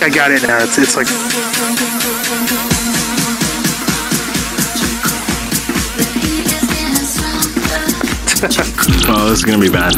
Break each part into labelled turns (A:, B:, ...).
A: I got it now. It's like.
B: Oh, this is gonna be bad.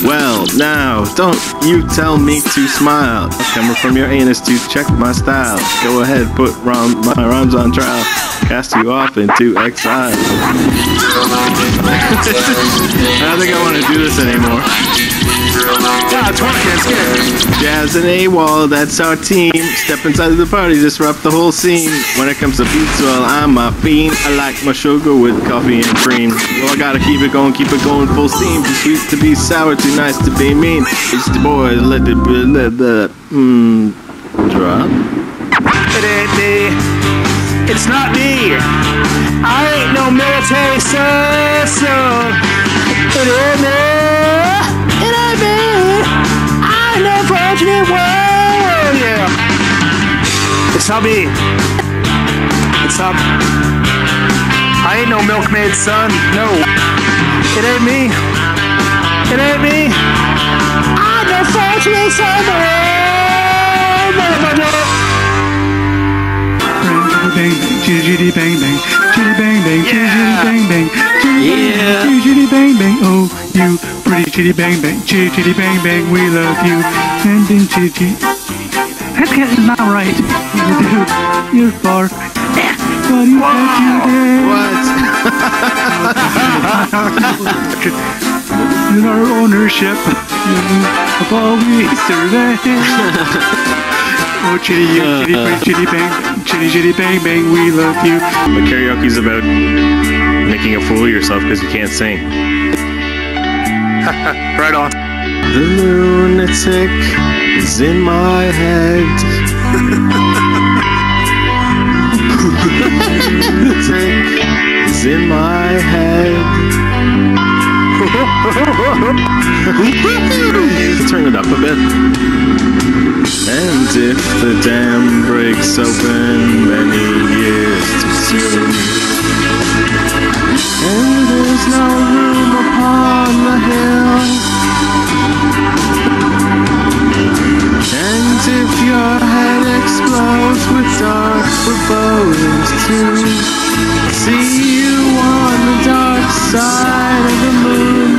B: Well, now, don't you tell me to smile. Coming from your anus to check my style. Go ahead, put my rhymes on trial. Cast you off into exile. I don't think I want to do this anymore.
A: Yeah, it's working. It's good.
B: Jazz and AWOL, that's our team. Step inside of the party, disrupt the whole scene. When it comes to beats, well, I'm a fiend. I like my sugar with coffee and cream. Well, I gotta keep it going full steam. Too sweet to be sour, too nice to be mean. It's the boys, let the drop.
A: It ain't me. It's not me. I ain't no military son. It ain't me. It ain't me. I ain't no fortunate one. Yeah. It's not me. It's not. I ain't no milkmaid son. No. It ain't me. It ain't me. I'm no fortunate son.
C: Bang bang, chitty bang bang, chitty bang bang, chitty bang bang, chitty bang bang. Oh, you pretty chitty bang bang, chitty bang bang. We love you, and then chitty. That's not right. You're far. But you got you there.
B: What?
C: In our ownership of all we survey. Oh, chitty bang bang, we love you.
B: But karaoke's about making a fool of yourself because you can't sing.
A: Right on.
B: The lunatic is in my head. Lunatic is in my head. Turn it up a bit. And if the dam breaks open many years too soon, and there's no room upon the hill, and if your head explodes with dark forebodings too, see you on the dark side of the moon.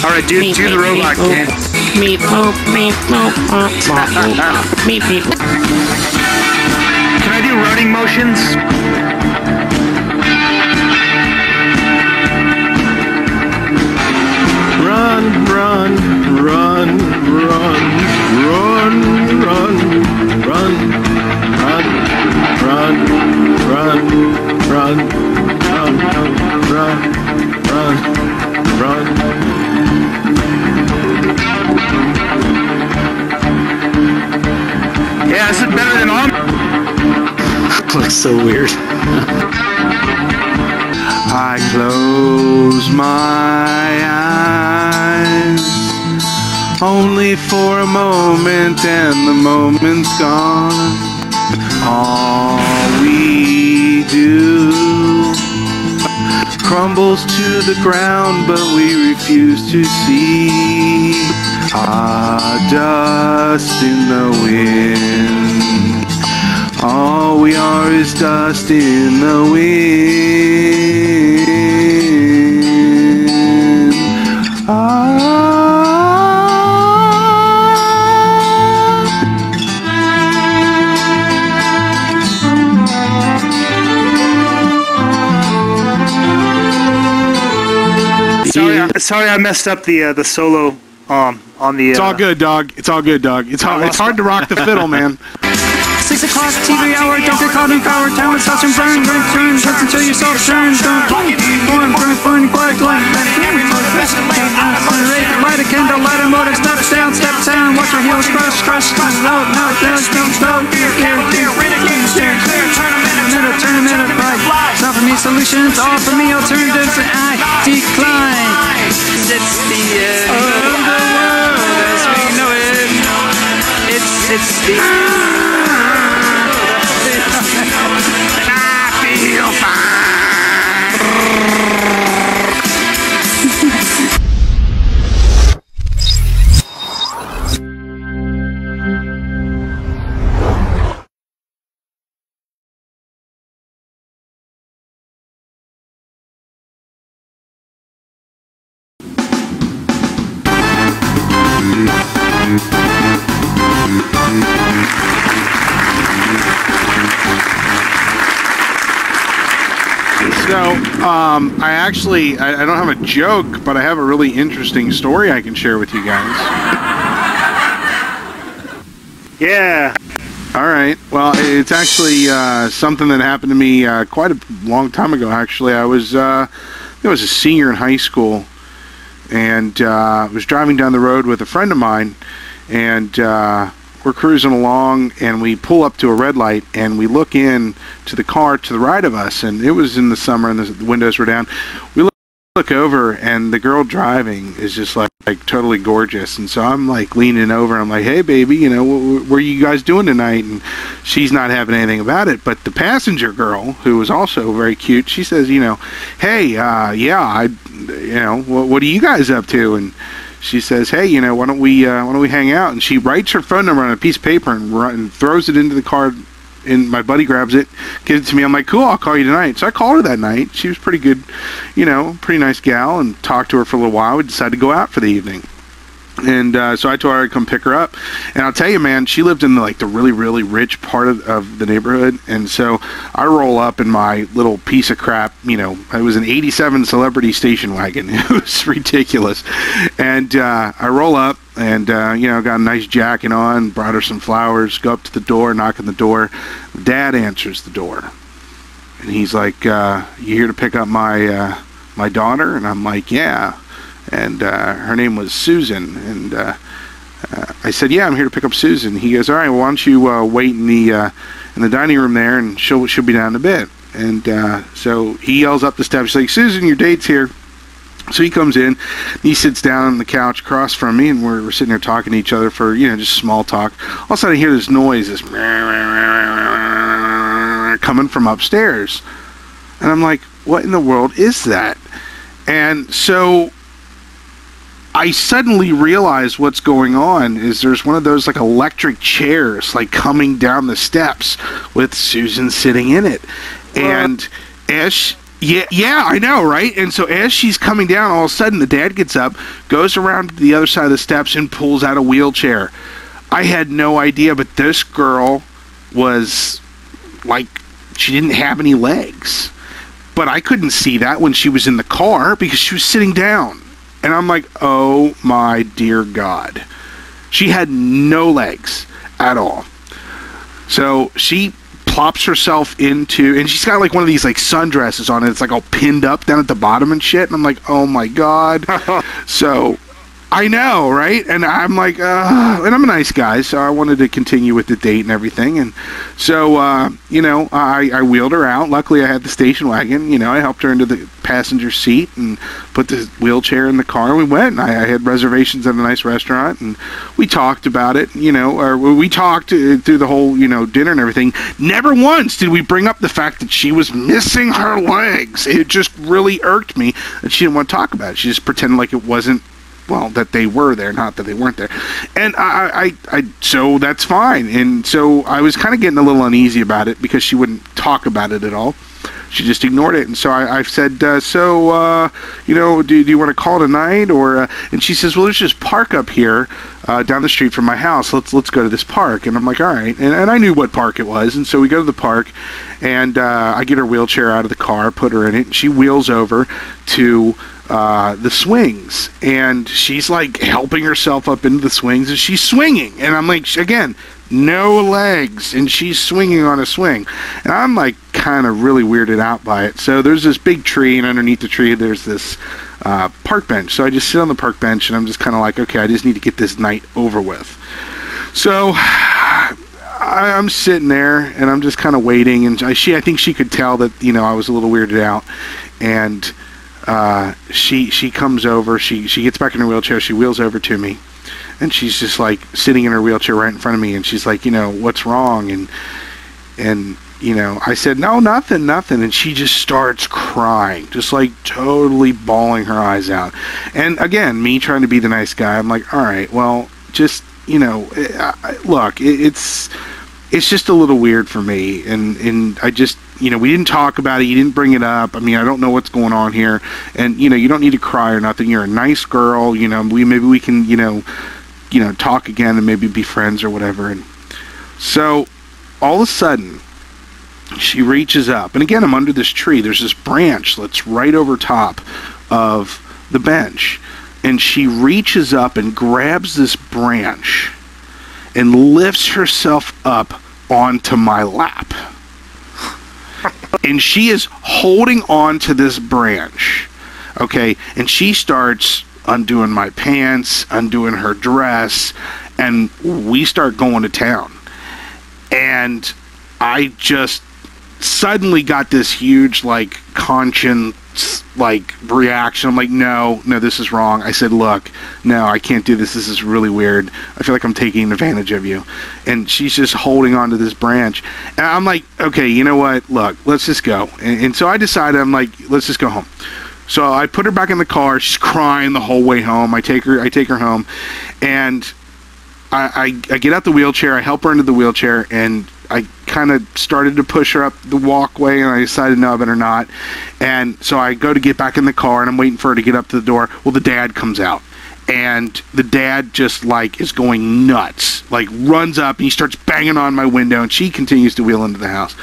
A: Alright, do the robot dance.
D: Meep, boop, meep, boop, boop, boop, meep, meep.
A: Can I do running motions?
B: Run, run, run, run, run, run, run, run, run, run, run, run, run, run.
A: Yeah, this is better than all.
B: Looks so weird.
C: I close my eyes only for a moment, and the moment's gone. All we do crumbles to the ground, but we refuse to see our dust in the wind. All we are is dust in the wind.
A: Sorry, I messed up the solo on the.
C: It's all good, dog. It's all good, dog. It's hard to rock the fiddle, man.
E: 6 o'clock, TV hour, don't get caught in power. Time with such and burn, burn, turn, just until your soul turns. Don't burn, quiet, light a candle, light a motor, step down, watch your heels crush, no, turn a minute, right. Offer me solutions, offer me alternatives, and I decline. It's the end of the world as we know it. It's the and I feel fine.
C: So, I don't have a joke, but I have a really interesting story I can share with you guys.
A: Yeah.
C: All right. Well, it's actually something that happened to me quite a long time ago, actually. I was a senior in high school, and was driving down the road with a friend of mine, and we're cruising along, and we pull up to a red light, and we look in to the car to the right of us, and it was in the summer, and the windows were down. We look over, and the girl driving is just like totally gorgeous, and so I'm like leaning over, and I'm like, hey baby, you know, what are you guys doing tonight? And she's not having anything about it, but the passenger girl, who was also very cute, she says, you know, hey, what are you guys up to? And she says, hey, you know, why don't we hang out? And she writes her phone number on a piece of paper and throws it into the car. And my buddy grabs it, gives it to me. I'm like, cool, I'll call you tonight. So I called her that night. She was pretty good, you know, pretty nice gal, and talked to her for a little while. We decided to go out for the evening. And so I told her I'd come pick her up. And I'll tell you, man, she lived in the really, really rich part of the neighborhood. And so I roll up in my little piece of crap, you know, it was an 87 Celebrity station wagon. It was ridiculous. And I roll up and, you know, got a nice jacket on, brought her some flowers, go up to the door, knock on the door. Dad answers the door. And he's like, you here to pick up my daughter? And I'm like, yeah. And her name was Susan, and I said, yeah, I'm here to pick up Susan. He goes, all right, well, why don't you wait in the dining room there, and she'll be down in a bit. And so he yells up the steps, like, Susan, your date's here. So he comes in, and he sits down on the couch across from me, and we're sitting there talking to each other for, you know, just small talk. All of a sudden I hear this noise, this coming from upstairs. And I'm like, what in the world is that? And so I suddenly realize what's going on is there's one of those like electric chairs like coming down the steps with Susan sitting in it. And as yeah, I know, right? And so as she's coming down, all of a sudden the dad gets up, goes around to the other side of the steps, and pulls out a wheelchair. I had no idea, but this girl was like, she didn't have any legs. But I couldn't see that when she was in the car because she was sitting down. And I'm like, oh my dear God. She had no legs at all. So she plops herself into, and she's got like one of these like sundresses on it. It's like all pinned up down at the bottom and shit. And I'm like, oh my God. So I know, right? And I'm like, and I'm a nice guy, so I wanted to continue with the date and everything. And so, you know, I wheeled her out. Luckily, I had the station wagon. You know, I helped her into the passenger seat and put the wheelchair in the car. And we went. And I had reservations at a nice restaurant, and we talked about it. You know, or we talked through the whole, you know, dinner and everything. Never once did we bring up the fact that she was missing her legs. It just really irked me that she didn't want to talk about it. She just pretended like it wasn't. Well, that they were there, not that they weren't there. And so that's fine. And so I was kind of getting a little uneasy about it because she wouldn't talk about it at all. She just ignored it. And so I said, you know, do you want to call tonight? Or and she says, well, there's just park up here down the street from my house. Let's go to this park. And I'm like, all right. And I knew what park it was. And so we go to the park, and I get her wheelchair out of the car, put her in it, and she wheels over to the swings, and she's like helping herself up into the swings, and she's swinging, and I'm like, again, no legs, and she's swinging on a swing, and I'm like kind of really weirded out by it. So there's this big tree, and underneath the tree there's this park bench. So I just sit on the park bench, and I'm just kind of like, okay, I just need to get this night over with. So I'm sitting there, and I'm just kind of waiting, and I think she could tell that, you know, I was a little weirded out, and she comes over, she gets back in her wheelchair, she wheels over to me, and she's just like sitting in her wheelchair right in front of me, and she's like, you know, what's wrong? And you know, I said, no, nothing, and she just starts crying, just like totally bawling her eyes out. And again, me trying to be the nice guy, I'm like, all right, well, just, you know, look, it's just a little weird for me, and I just, you know, we didn't talk about it, you didn't bring it up, I mean, I don't know what's going on here, and, you know, you don't need to cry or nothing, you're a nice girl, you know, maybe we can, you know, talk again and maybe be friends or whatever. And so, all of a sudden,
F: she reaches up, and again, I'm under this tree. There's this branch that's right over top of the bench, and she reaches up and grabs this branch and lifts herself up onto my lap. And she is holding on to this branch, okay? And she starts undoing my pants, undoing her dress, and we start going to town. And I just suddenly got this huge, like, conscience, like, reaction. I'm like, no, this is wrong. I said, look, no, I can't do this. This is really weird. I feel like I'm taking advantage of you. And she's just holding on to this branch. And I'm like, okay, you know what? Look, let's just go. And so I decided, I'm like, let's just go home. So I put her back in the car. She's crying the whole way home. I take her home. And I get out the wheelchair. I help her into the wheelchair. And I kind of started to push her up the walkway, and I decided, no, I better not. And so I go to get back in the car, and I'm waiting for her to get up to the door. Well, the dad comes out, and the dad just, like, is going nuts. Like, runs up, and he starts banging on my window, and she continues to wheel into the house.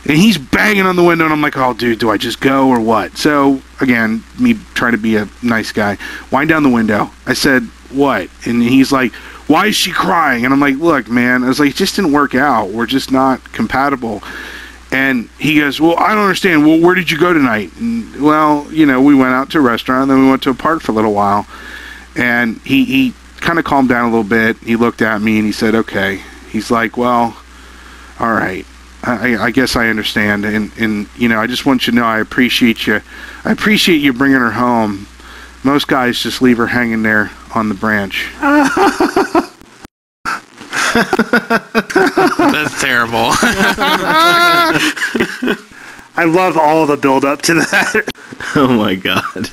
F: And he's banging on the window, and I'm like, oh, dude, do I just go or what? So, again, me trying to be a nice guy, wind down the window. I said, what? And he's like, why is she crying? And I'm like, look, man, I was like, it just didn't work out. We're just not compatible. And he goes, well, I don't understand. Well, where did you go tonight? And, well, you know, we went out to a restaurant, and then we went to a park for a little while. And he kind of calmed down a little bit. He looked at me, and he said, okay. He's like, well, all right. I guess I understand. And, you know, I just want you to know I appreciate you. I appreciate you bringing her home. Most guys just leave her hanging there on the branch.
D: That's terrible.
A: I love all the build up to that.
B: Oh my god.